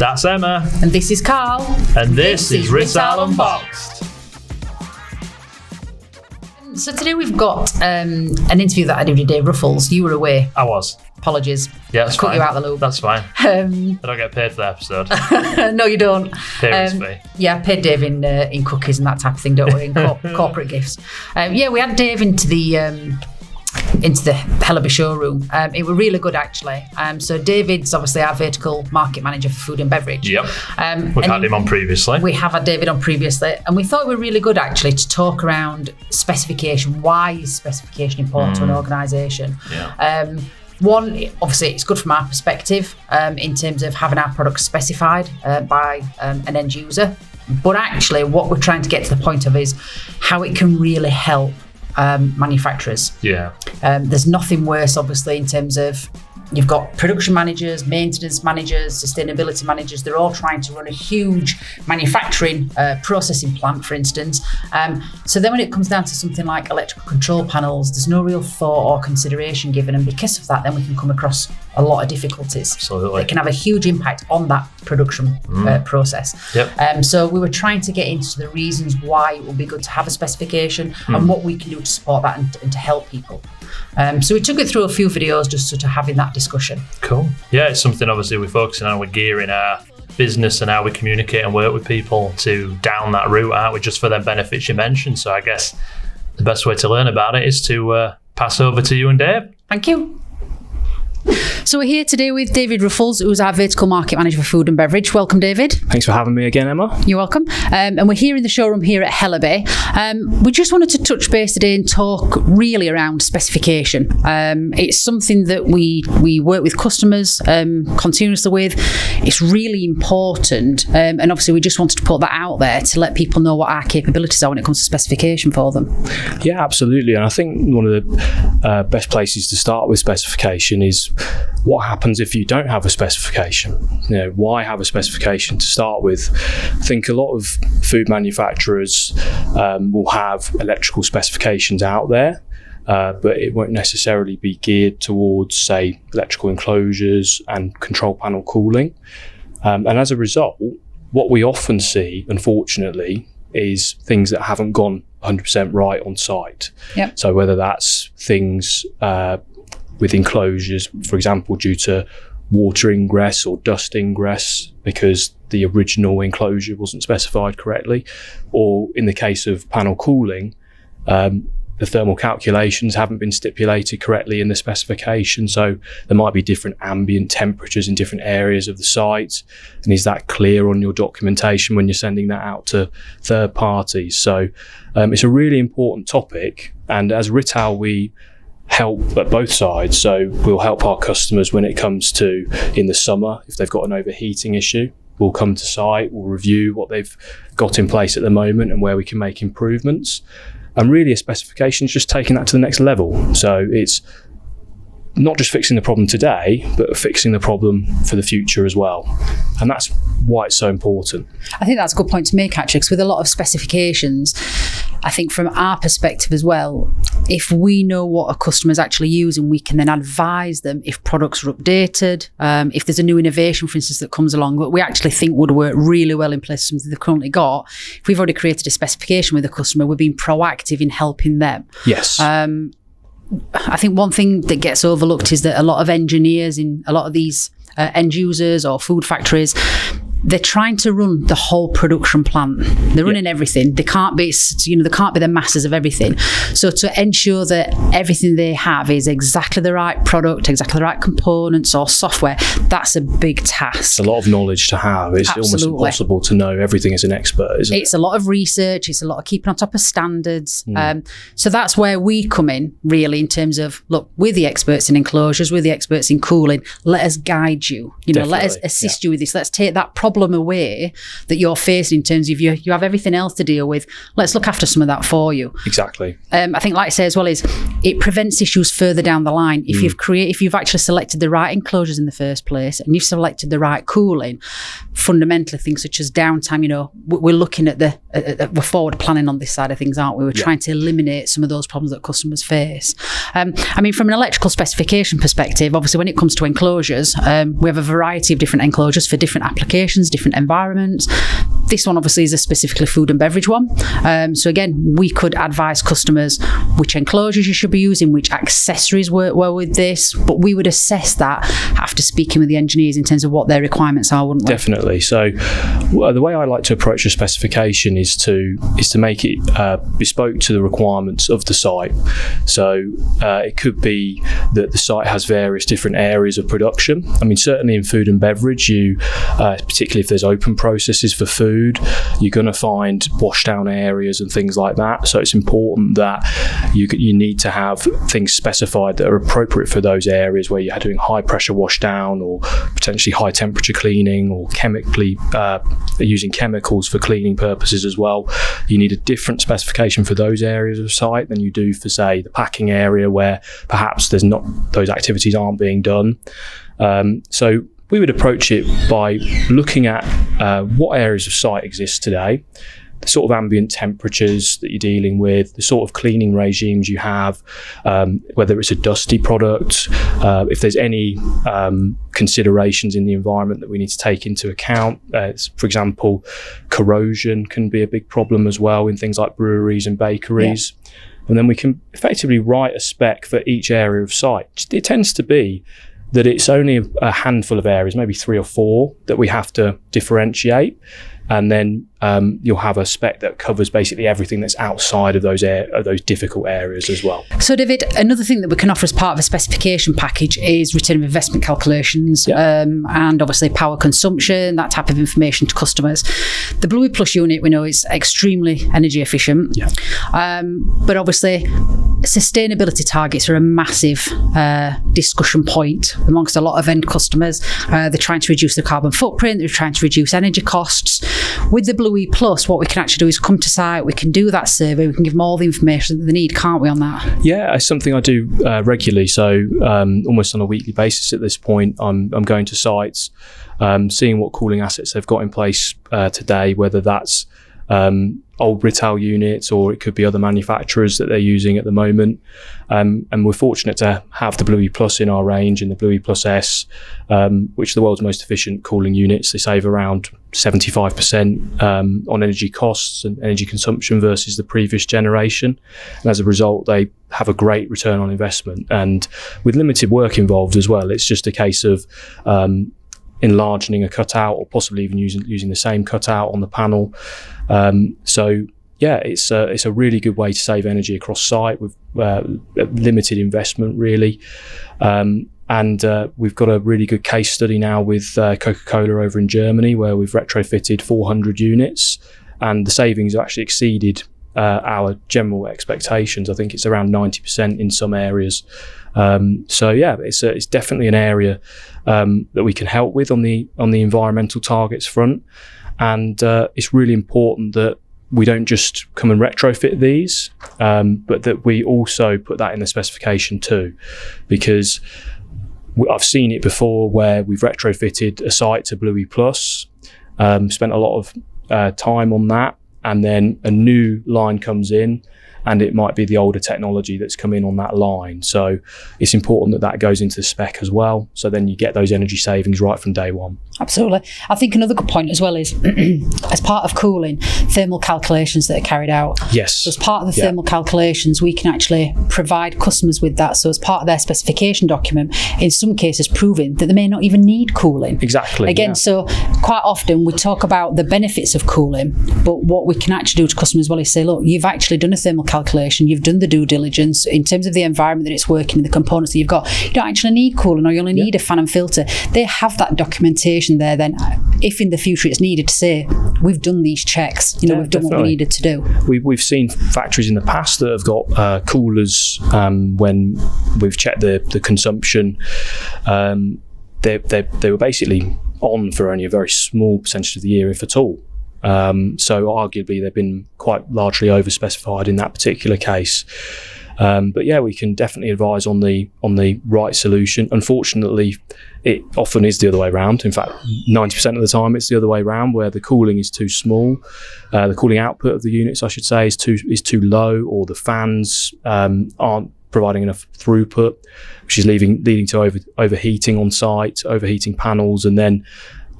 That's Emma. And this is Karl. And this is Rittal unBoxed. So today we've got an interview that I did with David Ruffles. You were away. I was. Apologies. Yeah, that's Cut fine. you out of the loop. That's fine. I don't get paid for the episode. No, you don't. Appearance fee. Yeah, I paid Dave in cookies and that type of thing, don't we? In corporate gifts. Yeah, we had Dave into the Helleby showroom. It was really good, actually. So David's obviously our vertical market manager for food and beverage. Yep. We've had him on previously. We have had David on previously, and we thought it was really good, actually, to talk around specification. Why is specification important to an organisation? Yeah. One, obviously, it's good from our perspective in terms of having our products specified by an end user. But actually, what we're trying to get to the point of is how it can really help manufacturers. Yeah. There's nothing worse, obviously, in terms of you've got production managers, maintenance managers, sustainability managers. They're all trying to run a huge manufacturing processing plant, for instance. So then when it comes down to something like electrical control panels, there's no real thought or consideration given. And because of that, then we can come across a lot of difficulties. Absolutely. It can have a huge impact on that production process. Yep. So we were trying to get into the reasons why it would be good to have a specification and what we can do to support that and to help people. So we took it through a few videos just sort of having that discussion. Cool. Yeah, it's something obviously we're focusing on. We're gearing our business and how we communicate and work with people to down that route, aren't we? Just for them benefits you mentioned. So I guess the best way to learn about it is to pass over to you and Dave. Thank you. So we're here today with David Ruffles, who's our vertical market manager for food and beverage. Welcome, David. Thanks for having me again, Emma. You're welcome. And we're here in the showroom here at Helleby. We just wanted to touch base today and talk really around specification. It's something that we work with customers continuously with. It's really important. And obviously we just wanted to put that out there to let people know what our capabilities are when it comes to specification for them. Yeah, absolutely. And I think one of the best places to start with specification is what happens if you don't have a specification. You know, why have a specification to start with? I think a lot of food manufacturers will have electrical specifications out there, but it won't necessarily be geared towards, say, electrical enclosures and control panel cooling. And as a result, what we often see, unfortunately, is things that haven't gone 100% right on site. Yep. So whether that's things with enclosures, for example, due to water ingress or dust ingress because the original enclosure wasn't specified correctly, or in the case of panel cooling, the thermal calculations haven't been stipulated correctly in the specification. So there might be different ambient temperatures in different areas of the site. And is that clear on your documentation when you're sending that out to third parties? So it's a really important topic. And as Rittal, we help at both sides. So we'll help our customers when it comes to in the summer, if they've got an overheating issue, we'll come to site, we'll review what they've got in place at the moment and where we can make improvements. And really a specification is just taking that to the next level. So it's not just fixing the problem today, but fixing the problem for the future as well. And that's why it's so important. I think that's a good point to make, actually, because with a lot of specifications, I think from our perspective as well, if we know what a customer is actually using, we can then advise them if products are updated, if there's a new innovation, for instance, that comes along that we actually think would work really well in place something they've currently got. If we've already created a specification with a customer, we're being proactive in helping them. Yes. I think one thing that gets overlooked is that a lot of engineers in a lot of these end users or food factories, they're trying to run the whole production plant. They're running everything. They can't be, they can't be the masters of everything. So to ensure that everything they have is exactly the right product, exactly the right components or software, that's a big task. It's a lot of knowledge to have. It's almost impossible to know everything as an expert, isn't it? It's a lot of research. It's a lot of keeping on top of standards. So that's where we come in, really, in terms of, look, we're the experts in enclosures, we're the experts in cooling. Let us guide you. Let us assist you with this. Let's take that problem away that you're facing in terms of you have everything else to deal with. Let's look after some of that for you. Exactly. I think, like I say as well, is it prevents issues further down the line. If you've actually selected the right enclosures in the first place and you've selected the right cooling, fundamentally things such as downtime. We're looking at we're forward planning on this side of things, aren't we? We're trying to eliminate some of those problems that customers face. From an electrical specification perspective, obviously when it comes to enclosures, we have a variety of different enclosures for different applications, different environments. This one obviously is a specifically food and beverage one. So again, we could advise customers which enclosures you should be using, which accessories work well with this, but we would assess that after speaking with the engineers in terms of what their requirements are, wouldn't we? Definitely. So the way I like to approach a specification is to make it bespoke to the requirements of the site. So it could be that the site has various different areas of production. Certainly in food and beverage, particularly if there's open processes for food, you're going to find wash down areas and things like that. So it's important that you need to have things specified that are appropriate for those areas where you're doing high pressure wash down or potentially high temperature cleaning or chemically using chemicals for cleaning purposes as well. You need a different specification for those areas of site than you do for, say, the packing area where perhaps those activities aren't being done. So we would approach it by looking at what areas of site exist today, the sort of ambient temperatures that you're dealing with, the sort of cleaning regimes you have, whether it's a dusty product, if there's any considerations in the environment that we need to take into account. For example, corrosion can be a big problem as well in things like breweries and bakeries. Yeah. And then we can effectively write a spec for each area of site. It tends to be that it's only a handful of areas, maybe 3 or 4, that we have to differentiate. And then you'll have a spec that covers basically everything that's outside of those difficult areas as well. So, David, another thing that we can offer as part of a specification package is return of investment calculations, and obviously power consumption, that type of information to customers. The Bluey Plus unit, we know, is extremely energy efficient, but obviously sustainability targets are a massive discussion point amongst a lot of end customers. They're trying to reduce the carbon footprint, they're trying to reduce energy costs. With the Bluey Plus, what we can actually do is come to site, we can do that survey, we can give them all the information that they need, can't we, on that? Yeah, it's something I do regularly. So almost on a weekly basis at this point, I'm going to sites, seeing what cooling assets they've got in place today, whether that's old Rittal units or it could be other manufacturers that they're using at the moment. And we're fortunate to have the Bluey Plus in our range and the Bluey Plus S, which are the world's most efficient cooling units. They save around 75% on energy costs and energy consumption versus the previous generation. And as a result, they have a great return on investment. And with limited work involved as well, it's just a case of enlarging a cutout or possibly even using the same cutout on the panel. So yeah, it's a really good way to save energy across site with limited investment really. And we've got a really good case study now with Coca-Cola over in Germany where we've retrofitted 400 units and the savings have actually exceeded our general expectations. I think it's around 90% in some areas. So yeah, it's definitely an area that we can help with on the environmental targets front. And it's really important that we don't just come and retrofit these, but that we also put that in the specification too, because I've seen it before where we've retrofitted a site to Bluey Plus, spent a lot of time on that, and then a new line comes in and it might be the older technology that's come in on that line. So it's important that goes into the spec as well. So then you get those energy savings right from day one. Absolutely. I think another good point as well is, as part of cooling, thermal calculations that are carried out. Yes. So as part of the thermal calculations, we can actually provide customers with that. So as part of their specification document, in some cases proving that they may not even need cooling. Exactly. Again, so quite often we talk about the benefits of cooling, but what we can actually do to customers as well is say, look, you've actually done a thermal calculation, you've done the due diligence in terms of the environment that it's working in, the components that you've got. You don't actually need cooling, or you only need a fan and filter. They have that documentation there then, if in the future it's needed, to say we've done these checks, we've done definitely what we needed to do. We've seen factories in the past that have got coolers when we've checked the consumption. They were basically on for only a very small percentage of the year, if at all. So arguably they've been quite largely overspecified in that particular case. But yeah, we can definitely advise on the right solution. Unfortunately, it often is the other way around. In fact, 90% of the time it's the other way around, where the cooling is too small. The cooling output of the units, I should say, is too low, or the fans aren't providing enough throughput, which is leading to overheating on site, overheating panels, and then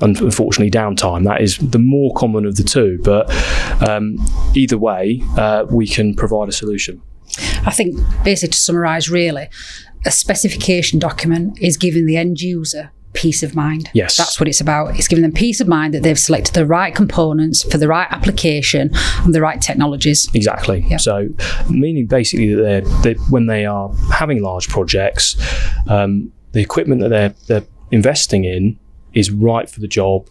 unfortunately downtime. That is the more common of the two, but either way, we can provide a solution. I think, basically, to summarise, really, a specification document is giving the end user peace of mind. Yes. That's what it's about. It's giving them peace of mind that they've selected the right components for the right application and the right technologies. Exactly. Yep. So, meaning basically that when they are having large projects, the equipment that they're investing in is right for the job.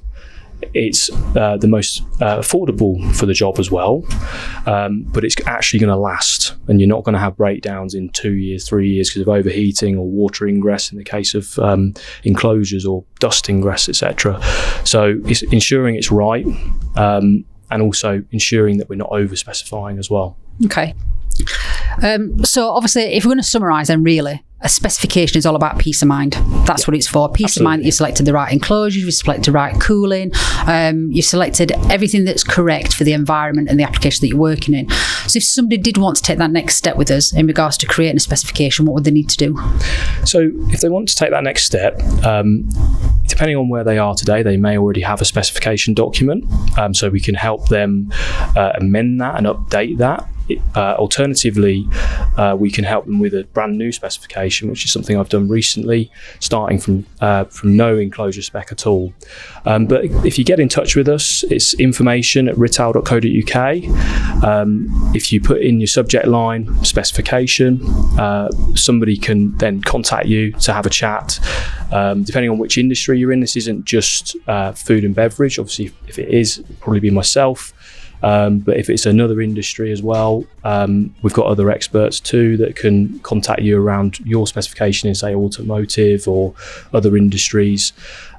It's the most affordable for the job as well, but it's actually going to last, and you're not going to have breakdowns in 2 years, 3 years because of overheating or water ingress in the case of enclosures, or dust ingress, etc. So it's ensuring it's right, and also ensuring that we're not over specifying as well. Okay. So obviously, if we're going to summarise, then really, a specification is all about peace of mind. That's what it's for. Peace of mind that you've selected the right enclosures, you've selected the right cooling, you've selected everything that's correct for the environment and the application that you're working in. So if somebody did want to take that next step with us in regards to creating a specification, what would they need to do? So if they want to take that next step, depending on where they are today, they may already have a specification document, so we can help them amend that and update that. Alternatively, we can help them with a brand new specification, which is something I've done recently, starting from no enclosure spec at all. But if you get in touch with us, it's information@rittal.co.uk. If you put in your subject line specification, somebody can then contact you to have a chat. Depending on which industry you're in, this isn't just food and beverage. Obviously, if it is, it'll probably be myself. But if it's another industry as well, we've got other experts too that can contact you around your specification in, say, automotive or other industries.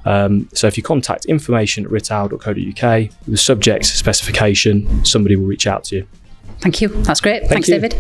So if you contact information@rittal.co.uk with the subject specification, somebody will reach out to you. Thank you. That's great. Thanks, you. David.